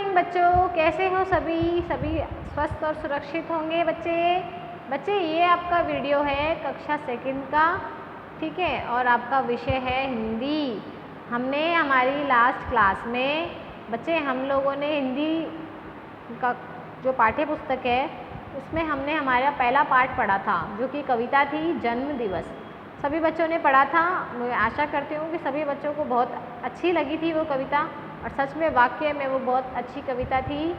Morning बच्चों, कैसे हो सभी? सभी स्वस्थ और सुरक्षित होंगे बच्चे। बच्चे ये आपका वीडियो है कक्षा सेकंड का, ठीक है, और आपका विषय है हिंदी। हमने हमारी लास्ट क्लास में बच्चे हम लोगों ने हिंदी का जो पाठ्य पुस्तक है उसमें हमने हमारा पहला पाठ पढ़ा था, जो कि कविता थी जन्म दिवस। सभी बच्चों ने पढ़ा था। मैं आशा करती हूँ कि सभी बच्चों को बहुत अच्छी लगी थी वो कविता, और सच में वाकई में वो बहुत अच्छी कविता थी,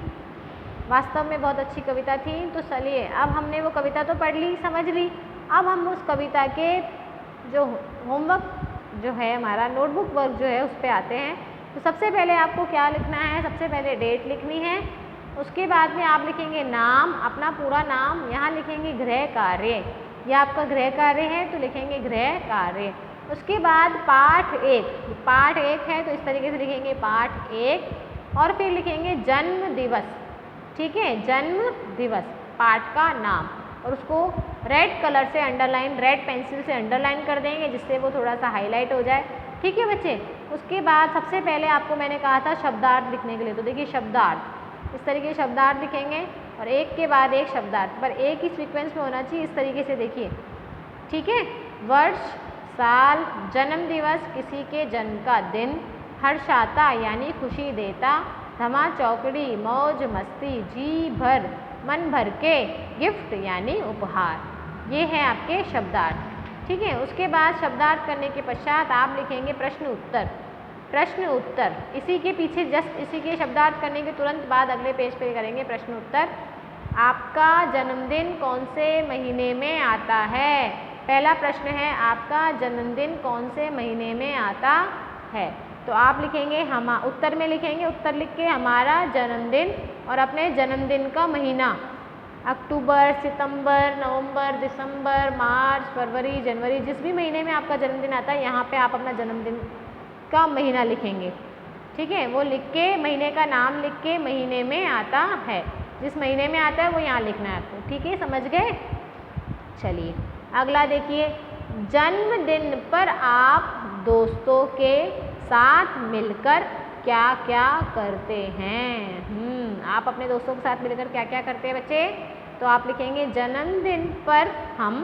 वास्तव में बहुत अच्छी कविता थी। तो चलिए, अब हमने वो कविता तो पढ़ ली, समझ ली। अब हम उस कविता के जो होमवर्क जो है हमारा नोटबुक वर्क जो है उस पर आते हैं। तो सबसे पहले आपको क्या लिखना है? सबसे पहले डेट लिखनी है। उसके बाद में आप लिखेंगे नाम, अपना पूरा नाम। यहाँ लिखेंगे गृह कार्य, यह आपका गृह कार्य है तो लिखेंगे गृह कार्य। उसके बाद पाठ एक है तो इस तरीके से लिखेंगे पाठ एक, और फिर लिखेंगे जन्म दिवस, ठीक है, जन्म दिवस पाठ का नाम, और उसको रेड कलर से अंडरलाइन, रेड पेंसिल से अंडरलाइन कर देंगे जिससे वो थोड़ा सा हाईलाइट हो जाए, ठीक है बच्चे। उसके बाद सबसे पहले आपको मैंने कहा था शब्दार्थ लिखने के लिए, तो देखिए शब्दार्थ इस तरीके शब्दार्थ लिखेंगे, और एक के बाद एक शब्दार्थ, पर एक ही सीक्वेंस में होना चाहिए, इस तरीके से देखिए, ठीक है। वर्ष, साल, जन्म दिवस किसी के जन्म का दिन, हर्षाता यानी खुशी देता, धमा चौकड़ी मौज मस्ती, जी भर मन भर के, गिफ्ट यानी उपहार। ये है आपके शब्दार्थ, ठीक है। उसके बाद शब्दार्थ करने के पश्चात आप लिखेंगे प्रश्न उत्तर। प्रश्न उत्तर इसी के पीछे, जस्ट इसी के शब्दार्थ करने के तुरंत बाद अगले पेज पे करेंगे प्रश्न उत्तर। आपका जन्मदिन कौन से महीने में आता है? पहला प्रश्न है आपका जन्मदिन कौन से महीने में आता है? तो आप लिखेंगे हम, उत्तर में लिखेंगे, उत्तर लिख के हमारा जन्मदिन और अपने जन्मदिन का महीना, अक्टूबर, सितंबर, नवंबर, दिसंबर, मार्च, फरवरी, जनवरी, जिस भी महीने में आपका जन्मदिन आता है यहाँ पे आप अपना जन्मदिन का महीना लिखेंगे, ठीक है। वो लिख के महीने का नाम लिख के महीने में आता है, जिस महीने में आता है वो यहाँ लिखना है आपको, ठीक है, समझ गए। चलिए अगला देखिए, जन्मदिन पर आप दोस्तों के साथ मिलकर क्या क्या करते हैं? आप अपने दोस्तों के साथ मिलकर क्या क्या करते हैं बच्चे? तो आप लिखेंगे जन्मदिन पर हम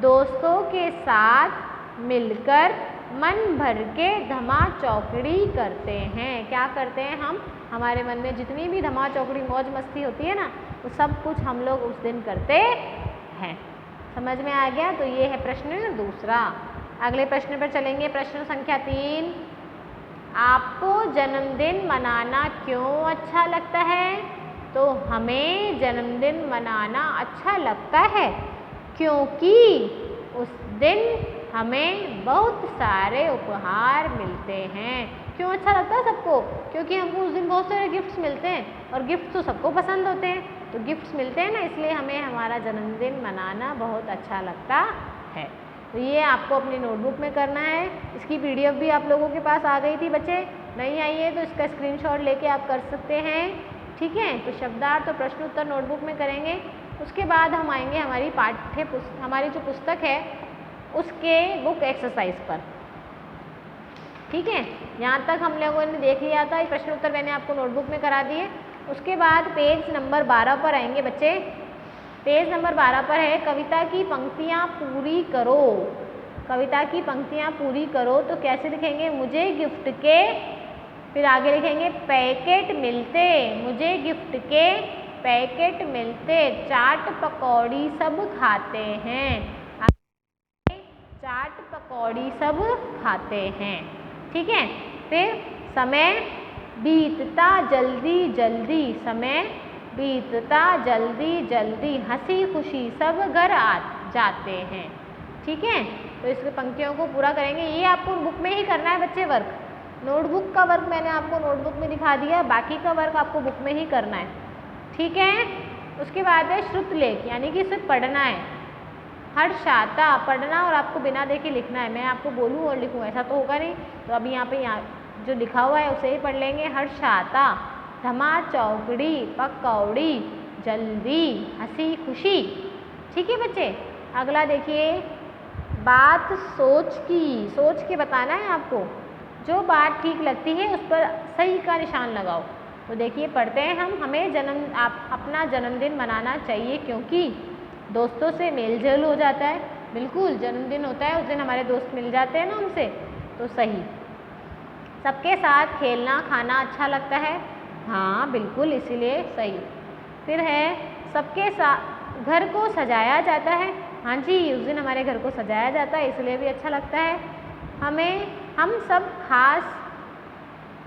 दोस्तों के साथ मिलकर मन भर के धमा चौकड़ी करते हैं। क्या करते हैं हम? हमारे मन में जितनी भी धमा चौकड़ी मौज मस्ती होती है ना, वो सब कुछ हम लोग उस दिन करते हैं। समझ में आ गया? तो ये है प्रश्न दूसरा। अगले प्रश्न पर चलेंगे, प्रश्न संख्या 3। आपको जन्मदिन मनाना क्यों अच्छा लगता है? तो हमें जन्मदिन मनाना अच्छा लगता है क्योंकि उस दिन हमें बहुत सारे उपहार मिलते हैं। क्यों अच्छा लगता है सबको? क्योंकि हमको उस दिन बहुत सारे गिफ्ट्स मिलते हैं, और गिफ्ट तो सबको पसंद होते हैं, तो गिफ्ट्स मिलते हैं ना, इसलिए हमें हमारा जन्मदिन मनाना बहुत अच्छा लगता है। तो ये आपको अपनी नोटबुक में करना है। इसकी PDF भी आप लोगों के पास आ गई थी बच्चे, नहीं आई है तो इसका स्क्रीनशॉट लेके आप कर सकते हैं, ठीक है। तो शब्दार्थ और प्रश्न उत्तर नोटबुक में करेंगे। उसके बाद हम आएंगे हमारी हमारी जो पुस्तक है उसके बुक एक्सरसाइज पर, ठीक है। यहाँ तक हम लोगों ने देख लिया था, ये प्रश्न उत्तर मैंने आपको नोटबुक में करा दिए। उसके बाद पेज नंबर 12 पर आएंगे बच्चे। पेज नंबर 12 पर है कविता की पंक्तियाँ पूरी करो। कविता की पंक्तियाँ पूरी करो तो कैसे लिखेंगे? मुझे गिफ्ट के, फिर आगे लिखेंगे पैकेट मिलते, मुझे गिफ्ट के पैकेट मिलते, चाट पकौड़ी सब खाते हैं, चाट पकौड़ी सब खाते हैं, ठीक है। फिर समय बीतता जल्दी जल्दी, समय बीतता जल्दी जल्दी, हंसी खुशी सब घर आ जाते हैं, ठीक है। तो इस पंक्तियों को पूरा करेंगे। ये आपको बुक में ही करना है बच्चे वर्क। नोटबुक का वर्क मैंने आपको नोटबुक में दिखा दिया, बाकी का वर्क आपको बुक में ही करना है, ठीक है। उसके बाद है श्रुतलेख, यानी कि सिर्फ पढ़ना है। हर्षाता पढ़ना और आपको बिना देखे लिखना है। मैं आपको बोलूँ और लिखूँ ऐसा तो होगा नहीं, तो अब यहाँ पे जो लिखा हुआ है उसे ही पढ़ लेंगे। हर्षाता, धमा चौकड़ी, पकौड़ी, जल्दी, हंसी खुशी, ठीक है बच्चे। अगला देखिए, बात सोच की, सोच के बताना है आपको। जो बात ठीक लगती है उस पर सही का निशान लगाओ। तो देखिए पढ़ते हैं हम, हमें अपना जन्मदिन मनाना चाहिए क्योंकि दोस्तों से मेल जोल हो जाता है। बिल्कुल, जन्मदिन होता है उस दिन हमारे दोस्त मिल जाते हैं ना उनसे, तो सही। सबके साथ खेलना खाना अच्छा लगता है, हाँ बिल्कुल, इसीलिए सही। फिर है सबके साथ घर को सजाया जाता है, हाँ जी, उस दिन हमारे घर को सजाया जाता है इसलिए भी अच्छा लगता है। हम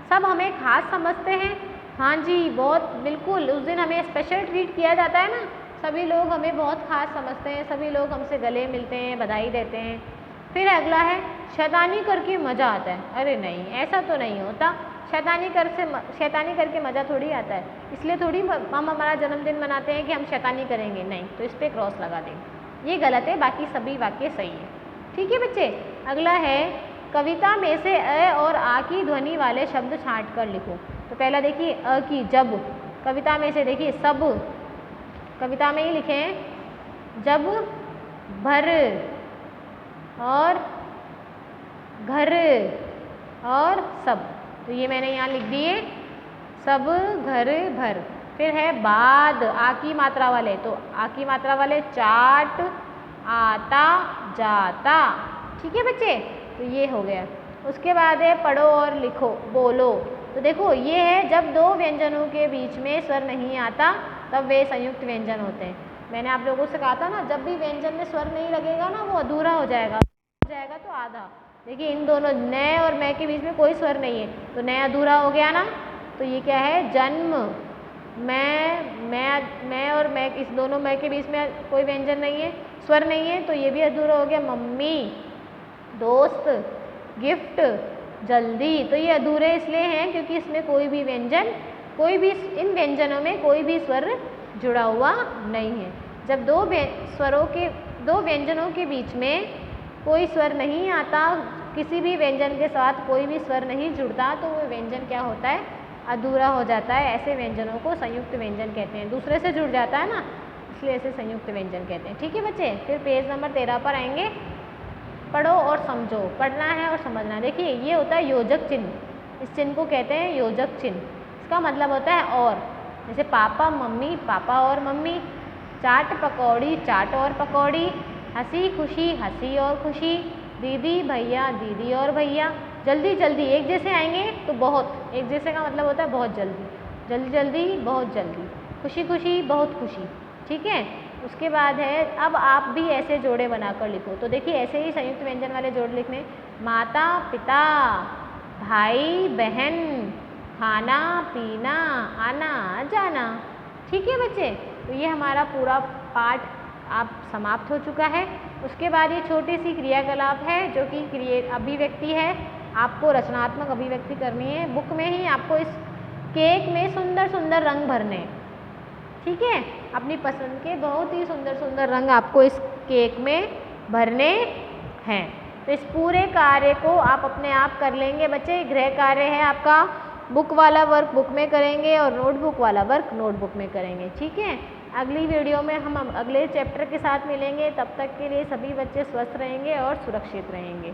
सब हमें खास समझते हैं, हाँ जी बहुत बिल्कुल, उस दिन हमें स्पेशल ट्रीट किया जाता है ना, सभी लोग हमें बहुत खास समझते हैं, सभी लोग हमसे गले मिलते हैं, बधाई देते हैं। फिर अगला है शैतानी करके मज़ा आता है, अरे नहीं ऐसा तो नहीं होता, शैतानी करके मज़ा थोड़ी आता है, इसलिए थोड़ी हम हमारा जन्मदिन मनाते हैं कि हम शैतानी करेंगे, नहीं, तो इस पर क्रॉस लगा देंगे, ये गलत है, बाकी सभी वाक्य सही है। ठीक है बच्चे, अगला है कविता में से अ और आ की ध्वनि वाले शब्द छांट कर लिखो। तो पहला देखिए अ की जब, कविता में से देखिए सब, कविता में ही लिखें जब, भर और घर और सब, तो ये मैंने यहाँ लिख दिए सब घर भर। फिर है बाद, आ की मात्रा वाले, तो आ की मात्रा वाले चाट आता जाता। ठीक है बच्चे, तो ये हो गया। उसके बाद है पढ़ो और लिखो बोलो। तो देखो ये है जब दो व्यंजनों के बीच में स्वर नहीं आता तब वे संयुक्त व्यंजन होते हैं। मैंने आप लोगों से कहा था ना, जब भी व्यंजन में स्वर नहीं लगेगा ना वो अधूरा हो जाएगा, तो आधा। देखिए इन दोनों न और मैं के बीच में कोई स्वर नहीं है, तो न अधूरा हो गया ना, तो ये क्या है जन्म। मैं और मैं, इस दोनों मैं के बीच में कोई व्यंजन नहीं है, स्वर नहीं है, तो ये भी अधूरा हो गया। मम्मी, दोस्त, गिफ्ट, जल्दी, तो ये अधूरे इसलिए हैं क्योंकि इसमें कोई भी व्यंजन, इन व्यंजनों में कोई भी स्वर जुड़ा हुआ नहीं है। जब दो व्यंजनों के बीच में कोई स्वर नहीं आता, किसी भी व्यंजन के साथ कोई भी स्वर नहीं जुड़ता, तो वो व्यंजन क्या होता है, अधूरा हो जाता है। ऐसे व्यंजनों को संयुक्त व्यंजन कहते हैं, दूसरे से जुड़ जाता है ना, इसलिए ऐसे संयुक्त व्यंजन कहते हैं। ठीक है बच्चे, फिर पेज नंबर 13 पर आएंगे। पढ़ो और समझो, पढ़ना है और समझना। देखिए ये होता है योजक चिन्ह, इस चिन्ह को कहते हैं योजक चिन्ह। इसका मतलब होता है और, जैसे पापा मम्मी, पापा और मम्मी, चाट पकौड़ी, चाट और पकौड़ी, हंसी खुशी, हंसी और खुशी, दीदी भैया, दीदी और भैया। जल्दी जल्दी एक जैसे आएंगे तो बहुत, एक जैसे का मतलब होता है बहुत जल्दी, जल्दी जल्दी बहुत जल्दी, खुशी खुशी बहुत खुशी। ठीक है, उसके बाद है अब आप भी ऐसे जोड़े बनाकर लिखो। तो देखिए ऐसे ही संयुक्त व्यंजन वाले जोड़ लिखने, माता पिता, भाई बहन, खाना पीना, आना जाना। ठीक है बच्चे, तो ये हमारा पूरा पाठ आप समाप्त हो चुका है। उसके बाद ये छोटी सी क्रियाकलाप है जो कि अभिव्यक्ति है, आपको रचनात्मक अभिव्यक्ति करनी है। बुक में ही आपको इस केक में सुंदर सुंदर रंग भरने हैं। ठीक है, अपनी पसंद के बहुत ही सुंदर सुंदर रंग आपको इस केक में भरने हैं। तो इस पूरे कार्य को आप अपने आप कर लेंगे बच्चे। गृह कार्य है आपका, बुक वाला वर्क बुक में करेंगे और नोटबुक वाला वर्क नोटबुक में करेंगे। ठीक है, अगली वीडियो में हम अगले चैप्टर के साथ मिलेंगे। तब तक के लिए सभी बच्चे स्वस्थ रहेंगे और सुरक्षित रहेंगे।